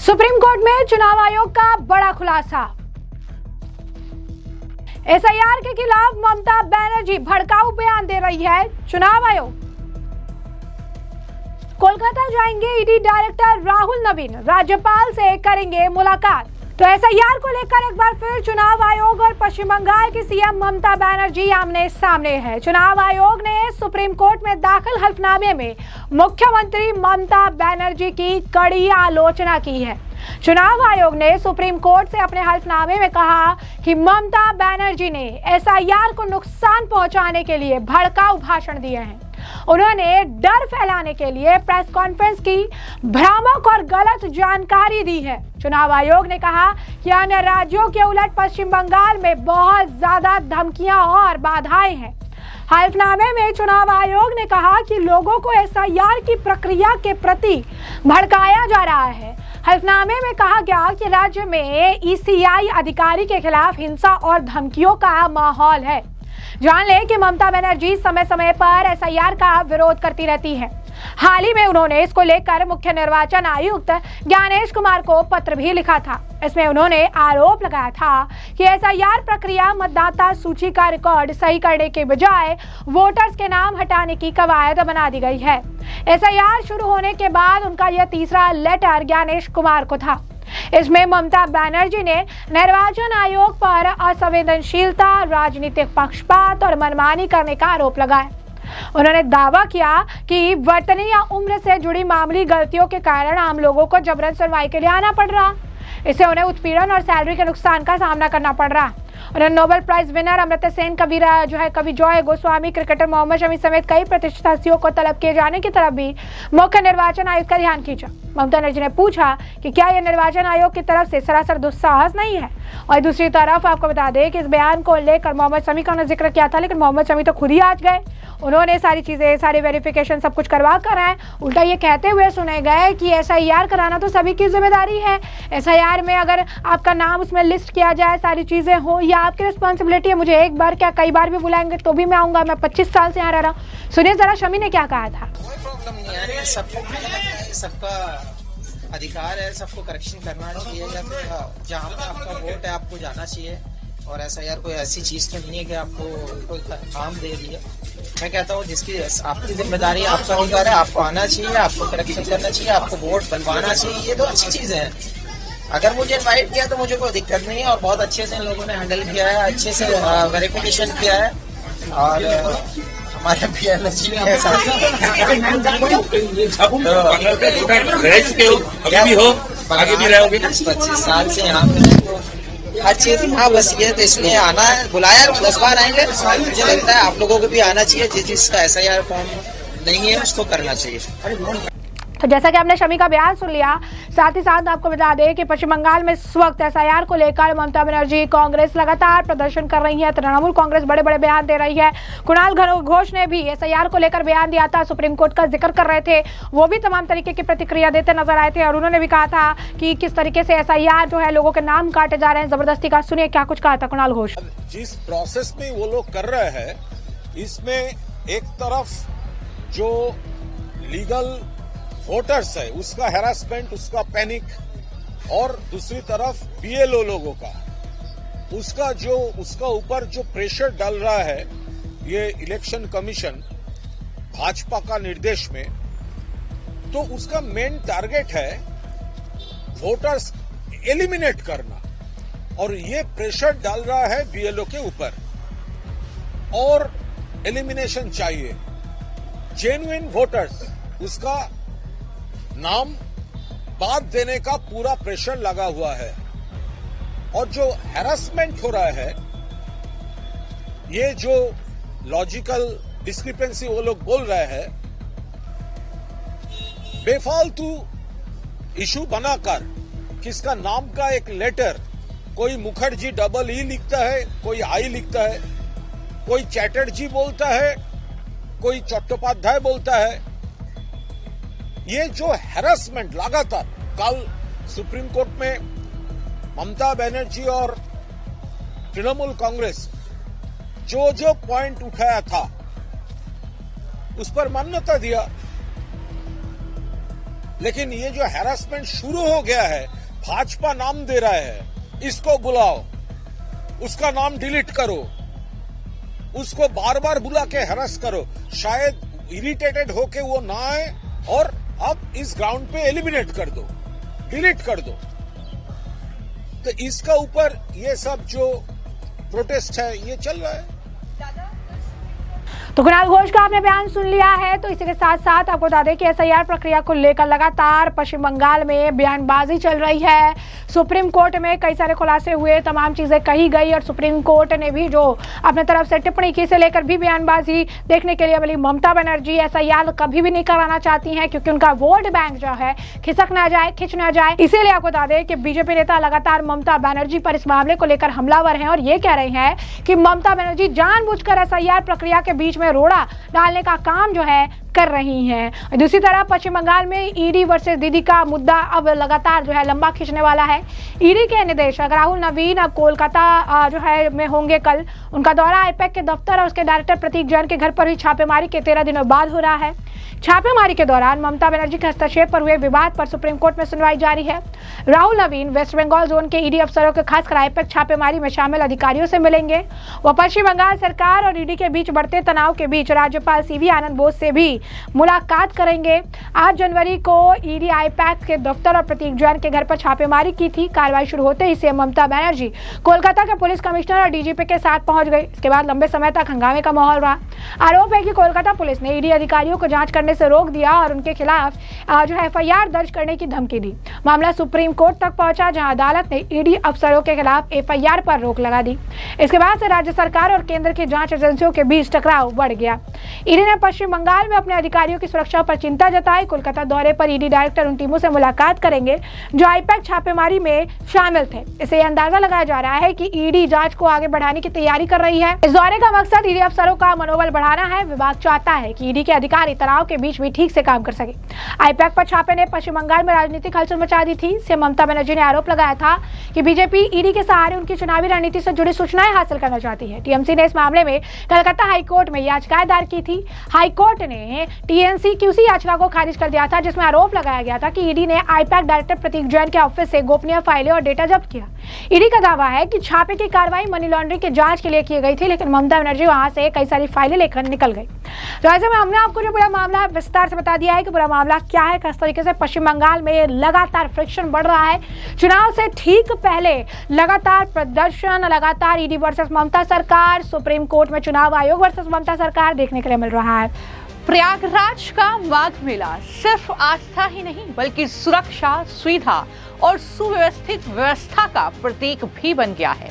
Supreme court में चुनाव आयोग का बड़ा खुलासा। एसआईआर के खिलाफ ममता बनर्जी भड़काऊ बयान दे रही है। चुनाव आयोग कोलकाता जाएंगे ईडी डायरेक्टर राहुल नवीन, राज्यपाल से करेंगे मुलाकात। तो एसआईआर को लेकर एक बार फिर चुनाव आयोग और पश्चिम बंगाल की सीएम ममता बनर्जी आमने सामने है। चुनाव आयोग ने सुप्रीम कोर्ट में दाखिल हल्फनामे में मुख्यमंत्री ममता बनर्जी की कड़ी आलोचना की है। चुनाव आयोग ने सुप्रीम कोर्ट से अपने हल्फनामे में कहा कि ममता बनर्जी ने एसआईआर को नुकसान पहुंचाने के लिए भड़काऊ भाषण दिए हैं। उन्होंने डर फैलाने के लिए प्रेस कॉन्फ्रेंस की, भ्रामक और गलत जानकारी दी है। चुनाव आयोग ने कहा कि अन्य राज्यों के उलट पश्चिम बंगाल में बहुत ज्यादा धमकियां और बाधाएं हैं। हल्फनामे में चुनाव आयोग ने कहा कि लोगों को एसआईआर की प्रक्रिया के प्रति भड़काया जा रहा है। हल्फनामे में कहा गया कि राज्य में ईसीआई अधिकारी के खिलाफ हिंसा और धमकियों का माहौल है। जान लें कि ममता बनर्जी समय समय पर एसआईआर का विरोध करती रहती है। हाल ही में उन्होंने इसको लेकर मुख्य निर्वाचन आयुक्त ज्ञानेश कुमार को पत्र भी लिखा था। इसमें उन्होंने आरोप लगाया था कि एसआईआर प्रक्रिया मतदाता सूची का रिकॉर्ड सही करने के बजाय वोटर्स के नाम हटाने की कवायद बना दी गई है। एसआईआर शुरू होने के बाद उनका यह तीसरा लेटर ज्ञानेश कुमार को था। इसमें ममता बनर्जी ने निर्वाचन आयोग पर असंवेदनशीलता, राजनीतिक पक्षपात और मनमानी करने का आरोप लगाया। उन्होंने दावा किया कि वर्तनी या उम्र से जुड़ी मामूली गलतियों के कारण आम लोगों को जबरन सुनवाई के लिए आना पड़ रहा। इससे उन्हें उत्पीड़न और सैलरी के नुकसान का सामना करना पड़ रहा। उन्होंने Nobel prize winner Amartya Sen, कवि जॉय गोस्वामी, क्रिकेटर मोहम्मद शमी समेत कई प्रतिष्ठित हस्तियों को तलब किए जाने की तरफ भी मुख्य निर्वाचन आयोग का ध्यान खींचा। ममता बनर्जी ने पूछा कि क्या यह निर्वाचन आयोग की तरफ से सरासर दुस्साहस नहीं है। और दूसरी तरफ आपको बता दें कि इस बयान को लेकर मोहम्मद शमी का जिक्र किया था, लेकिन मोहम्मद शमी तो खुद ही आज गए। उन्होंने सारी चीजें, सारे वेरिफिकेशन सब कुछ करवा कर आए। उल्टा ये कहते हुए सुने गए कि एसआईआर कराना तो सभी की जिम्मेदारी है। एसआईआर में अगर आपका नाम उसमें लिस्ट किया जाए, सारी चीजें हो, या आपकी रिस्पॉन्सिबिलिटी है। मुझे एक बार क्या कई बार भी बुलाएंगे तो भी मैं आऊंगा। मैं 25 साल से यहाँ रह रहा हूँ। सुनिए जरा शमी ने क्या कहा था। कोई प्रॉब्लम नहीं है, सबका अधिकार है, सबको करेक्शन करना चाहिए, या फिर जहाँ पर आपका वोट है आपको जाना चाहिए। और एसआईआर कोई ऐसी चीज तो नहीं है कि आपको कोई काम दे दिया। मैं कहता हूँ जिसकी आपकी जिम्मेदारी, आपका अधिकार है, आपको आना चाहिए, आपको करेक्शन करना चाहिए, आपको वोट बनवाना चाहिए। ये तो अच्छी चीजें हैं। अगर मुझे इनवाइट किया तो मुझे कोई दिक्कत नहीं है, और बहुत अच्छे से इन लोगों ने हैंडल किया है, अच्छे से वेरिफिकेशन किया है। और हमारे पीएनजी है आगे भी रहोगे 25 साल से यहाँ पे, हर चीज यहाँ बसी है। तो इसलिए आना है, बुलाया 10 बार आएंगे। मुझे लगता है आप लोगों को भी आना चाहिए। जिसका एसआईआर फॉर्म नहीं है उसको करना चाहिए। तो जैसा कि आपने शमी का बयान सुन लिया, साथ ही साथ आपको बता दें कि पश्चिम बंगाल में इस वक्त एसआईआर को लेकर ममता बनर्जी, कांग्रेस लगातार प्रदर्शन कर रही है। तृणमूल कांग्रेस बड़े बड़े बयान दे रही है। कुणाल घोष ने भी एसआईआर को लेकर बयान दिया था, सुप्रीम कोर्ट का जिक्र कर रहे थे। वो भी तमाम तरीके की प्रतिक्रिया देते नजर आए थे, और उन्होंने भी कहा था कि किस तरीके से एसआईआर जो है लोगों के नाम काटे जा रहे हैं जबरदस्ती का। सुनिए क्या कुछ कहा था कुणाल घोष। जिस प्रोसेस में वो लोग कर रहे हैं, इसमें एक तरफ जो लीगल वोटर्स है उसका हैरासमेंट, उसका पैनिक, और दूसरी तरफ बीएलओ लोगों का उसका ऊपर जो प्रेशर डाल रहा है ये इलेक्शन कमीशन भाजपा का निर्देश में, तो उसका मेन टारगेट है वोटर्स एलिमिनेट करना। और ये प्रेशर डाल रहा है बीएलओ के ऊपर, और एलिमिनेशन चाहिए। जेन्युइन वोटर्स, उसका नाम बाद देने का पूरा प्रेशर लगा हुआ है। और जो हैरासमेंट हो रहा है, ये जो लॉजिकल डिस्क्रिपेंसी वो लोग बोल रहे हैं, बेफालतू इशू बनाकर किसका नाम का एक लेटर, कोई मुखर्जी डबल ई लिखता है, कोई आई लिखता है, कोई चैटर्जी बोलता है, कोई चट्टोपाध्याय बोलता है। ये जो हैरासमेंट लगातार, कल सुप्रीम कोर्ट में ममता बनर्जी और तृणमूल कांग्रेस जो पॉइंट उठाया था उस पर मान्यता दिया। लेकिन ये जो हैरेसमेंट शुरू हो गया है, भाजपा नाम दे रहा है, इसको बुलाओ, उसका नाम डिलीट करो, उसको बार बार बुला के हैरेस करो, शायद इरिटेटेड होके वो ना आए और अब इस ग्राउंड पे एलिमिनेट कर दो, डिलीट कर दो। तो इसका ऊपर ये सब जो प्रोटेस्ट है ये चल रहा है। तो कुणाल घोष का आपने बयान सुन लिया है। तो इसी के साथ साथ आपको बता दें कि एसआईआर प्रक्रिया को लेकर लगातार पश्चिम बंगाल में बयानबाजी चल रही है। सुप्रीम कोर्ट में कई सारे खुलासे हुए, तमाम चीजें कही गई और सुप्रीम कोर्ट ने भी जो अपने तरफ से टिप्पणी की, से लेकर भी बयानबाजी देखने के लिए मिली। ममता बनर्जी एसआईआर कभी भी नहीं कराना चाहती हैं क्योंकि उनका वोट बैंक जो है खिसक ना जाए, खिंच ना जाए। इसीलिए आपको बता दें कि बीजेपी नेता लगातार ममता बनर्जी पर इस मामले को लेकर हमलावर हैं और ये कह रहे हैं कि ममता बनर्जी जानबूझकर एसआईआर प्रक्रिया के बीच में रोड़ा डालने का काम जो है कर रही हैं। दूसरी तरफ पश्चिम बंगाल में ईडी वर्सेस दीदी का मुद्दा अब लगातार जो है लंबा खींचने वाला है। ईडी के निदेशक राहुल नवीन अब कोलकाता जो है में होंगे कल। उनका दौरा आईपैक के दफ्तर और उसके डायरेक्टर प्रतीक जैन के घर पर हुई छापेमारी के 13 दिनों बाद हो रहा है। छापेमारी के दौरान ममता बनर्जी के हस्तक्षेप पर हुए विवाद पर सुप्रीम कोर्ट में सुनवाई जारी है। राहुल नवीन वेस्ट बंगाल जोन के ईडी अफसरों के खासकर आईपैक छापेमारी में शामिल अधिकारियों से मिलेंगे। वह पश्चिम बंगाल सरकार और ईडी के बीच बढ़ते तनाव के बीच राज्यपाल सीवी आनंद बोस से भी मुलाकात करेंगे। 8 जनवरी को ईडी आईपैक के दफ्तर और प्रतीक जैन के घर पर छापेमारी की थी। कार्रवाई शुरू होते ही सीएम ममता बनर्जी कोलकाता के पुलिस कमिश्नर और डीजीपी के साथ पहुंच गई। इसके बाद लंबे समय तक हंगामे का माहौल रहा। आरोप है कि कोलकाता पुलिस ने ईडी अधिकारियों को जांच करने से रोक दिया और उनके खिलाफ जो है एफआईआर दर्ज करने की धमकी दी। मामला सुप्रीम कोर्ट तक पहुंचा, जहां अदालत ने ईडी अफसरों के खिलाफ एफआईआर पर रोक लगा दी। इसके बाद से राज्य सरकार और केंद्र की जांच एजेंसियों के बीच टकराव बढ़ गया। ईडी ने पश्चिम बंगाल में अपने अधिकारियों की सुरक्षा पर चिंता जताई। कोलकाता दौरे पर ईडी डायरेक्टर उन टीमों से मुलाकात करेंगे जो आईपैक छापेमारी में शामिल थे। इससे अंदाजा लगाया जा रहा है कि ईडी जांच को आगे बढ़ाने की तैयारी कर रही है। इस दौरे का मकसद ईडी अफसरों का मनोबल बढ़ाना है। विभाग चाहता है कि ईडी के अधिकारी तनाव के बीच भी ठीक से काम कर सके। आईपैक पर छापे ने पश्चिम बंगाल में राजनीतिक हलचल मचा दी थी। सीएम ममता बनर्जी ने आरोप लगाया था कि बीजेपी ईडी के सहारे उनकी चुनावी रणनीति से जुड़ी सूचनाएं हासिल करना चाहती है। टीएमसी ने इस मामले में कलकत्ता हाईकोर्ट में याचिका दायर की थी। हाईकोर्ट ने टीएमसी की उसी याचिका को खारिज कर दिया था जिसमें आरोप लगाया गया था कि ईडी ने आईपैक डायरेक्टर प्रतीक जैन के ऑफिस से गोपनीय फाइलें और डेटा जब्त किया। ईडी का दावा है कि छापे की कार्रवाई मनी लॉन्ड्रिंग की जांच के लिए की गई थी, लेकिन ममता बनर्जी वहां से कई सारी फाइलें लेकर निकल गई। तो ऐसे में हमने आपको जो पूरा मामला विस्तार से बता दिया है कि पूरा मामला क्या है, किस तरीके से पश्चिम बंगाल में लगातार फ्रिक्शन बढ़ रहा है। चुनाव से ठीक पहले लगातार प्रदर्शन, लगातार ईडी वर्सेस ममता सरकार, सुप्रीम कोर्ट में चुनाव आयोग वर्सेस ममता सरकार देखने के लिए मिल रहा है। प्रयागराज का माघ मेला सिर्फ आस्था ही नहीं बल्कि सुरक्षा, सुविधा और सुव्यवस्थित व्यवस्था का प्रतीक भी बन गया है।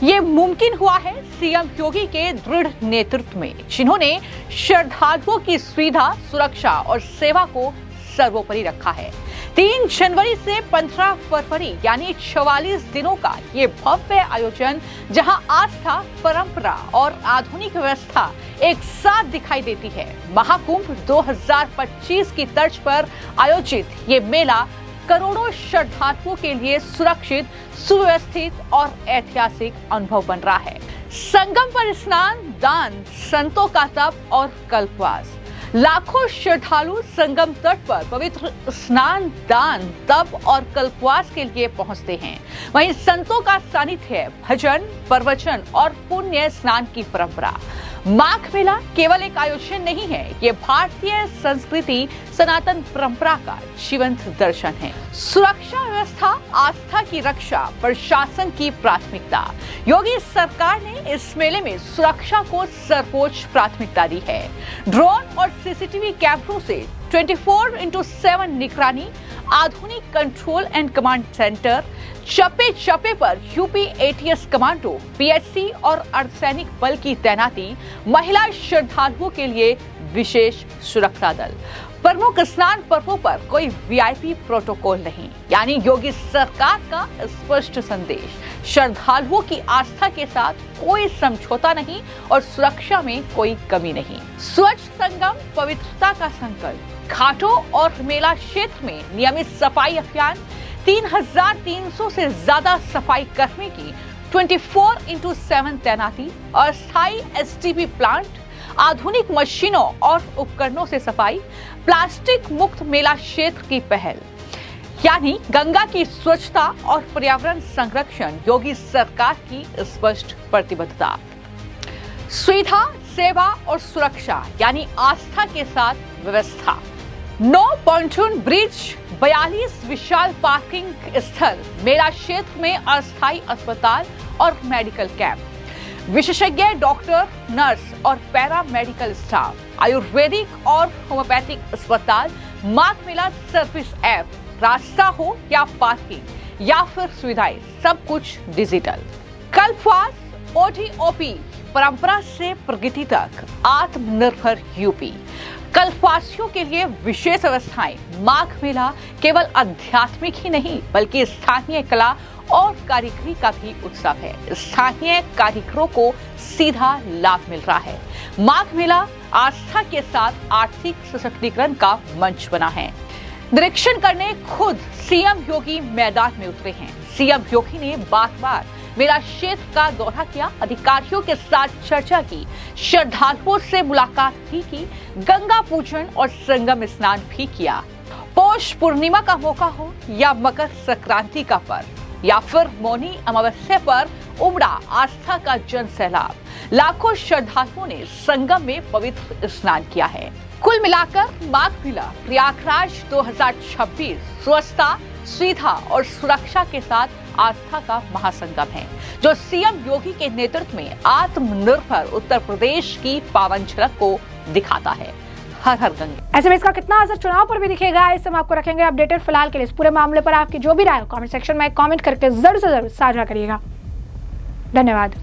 ये मुमकिन हुआ है सीएम योगी के दृढ़ नेतृत्व में, जिन्होंने श्रद्धालुओं की सुविधा, सुरक्षा और सेवा को सर्वोपरि रखा है। 3 जनवरी से 15 फरवरी यानी 44 दिनों का ये भव्य आयोजन, जहां आस्था, परंपरा और आधुनिक व्यवस्था एक साथ दिखाई देती है। महाकुंभ 2025 की तर्ज पर आयोजित ये मेला करोड़ों श्रद्धालुओं के लिए सुरक्षित, सुव्यवस्थित और ऐतिहासिक अनुभव बन रहा है। संगम पर स्नान, दान, संतों का तप और कल्पवास। लाखों श्रद्धालु संगम तट पर पवित्र स्नान, दान, तप और कल्पवास के लिए पहुंचते हैं। वहीं संतों का सानिध्य, भजन, प्रवचन और पुण्य स्नान की परंपरा। माघ मेला केवल एक आयोजन नहीं है, ये भारतीय संस्कृति, सनातन परंपरा का जीवंत दर्शन है। सुरक्षा व्यवस्था, आस्था की रक्षा, प्रशासन की प्राथमिकता। योगी सरकार ने इस मेले में सुरक्षा को सर्वोच्च प्राथमिकता दी है। ड्रोन और सीसीटीवी कैमरों से 24/7 निगरानी, आधुनिक कंट्रोल एंड कमांड सेंटर, चप्पे चप्पे पर यूपी एटीएस कमांडो, पीएससी और अर्धसैनिक बल की तैनाती, महिला श्रद्धालुओं के लिए विशेष सुरक्षा दल। प्रमुख स्नान पर्वों पर कोई वीआईपी प्रोटोकॉल नहीं, यानी योगी सरकार का स्पष्ट संदेश। श्रद्धालुओं की आस्था के साथ कोई समझौता नहीं और सुरक्षा में कोई कमी नहीं। स्वच्छ संगम, पवित्रता का संकल्प। घाटों और मेला क्षेत्र में नियमित सफाई अभियान, 3300 से ज्यादा सफाई कर्मी की 24/7 तैनाती, अस्थायी एसटीपी प्लांट, आधुनिक मशीनों और उपकरणों से सफाई, प्लास्टिक मुक्त मेला क्षेत्र की पहल, यानी गंगा की स्वच्छता और पर्यावरण संरक्षण योगी सरकार की स्पष्ट प्रतिबद्धता। सुविधा, सेवा और सुरक्षा यानी आस्था के साथ व्यवस्था। 9 पॉन्टून ब्रिज, 42 विशाल पार्किंग स्थल, मेला क्षेत्र में अस्थायी अस्पताल और मेडिकल कैंप, विशेषज्ञ डॉक्टर, नर्स और पैरा मेडिकल स्टाफ, आयुर्वेदिक और होम्योपैथिक अस्पताल, माघ मेला सर्विस ऐप, रास्ता हो या पार्किंग या फिर सुविधाएं, सब कुछ डिजिटल। कल्पवास, ODOP, परंपरा से प्रगति तक, आत्मनिर्भर यूपी। कल्पवासियों के लिए विशेष व्यवस्थाएं। माघ मेला केवल आध्यात्मिक ही नहीं बल्कि स्थानीय कला और कारीगरी का भी उत्सव है। स्थानीय कारीगरों को सीधा लाभ मिल रहा है। माघ मेला आस्था के साथ आर्थिक सशक्तिकरण का मंच बना है। निरीक्षण करने खुद सीएम योगी मैदान में उतरे हैं। सीएम योगी ने बार-बार मेला क्षेत्र का दौरा किया, अधिकारियों के साथ चर्चा की, श्रद्धालुओं से मुलाकात भी की, गंगा पूजन और संगम स्नान भी किया। पौष पूर्णिमा का मौका हो या मकर संक्रांति का पर्व या फिर मौनी अमावस्या पर उमड़ा आस्था का जन सैलाब, लाखों श्रद्धालुओं ने संगम में पवित्र स्नान किया है। कुल मिलाकर माघ मेला प्रयागराज 2026 स्वच्छता, सुविधा और सुरक्षा के साथ आस्था का महासंगम है, जो सीएम योगी के नेतृत्व में आत्मनिर्भर उत्तर प्रदेश की पावन झलक को दिखाता है। हर हर गंगे। ऐसे में इसका कितना असर चुनाव पर भी दिखेगा, इस हम आपको रखेंगे अपडेटेड। फिलहाल के लिए इस पूरे मामले पर आपकी जो भी राय हो कमेंट सेक्शन में कमेंट करके जरूर से जरूर साझा करिएगा। धन्यवाद।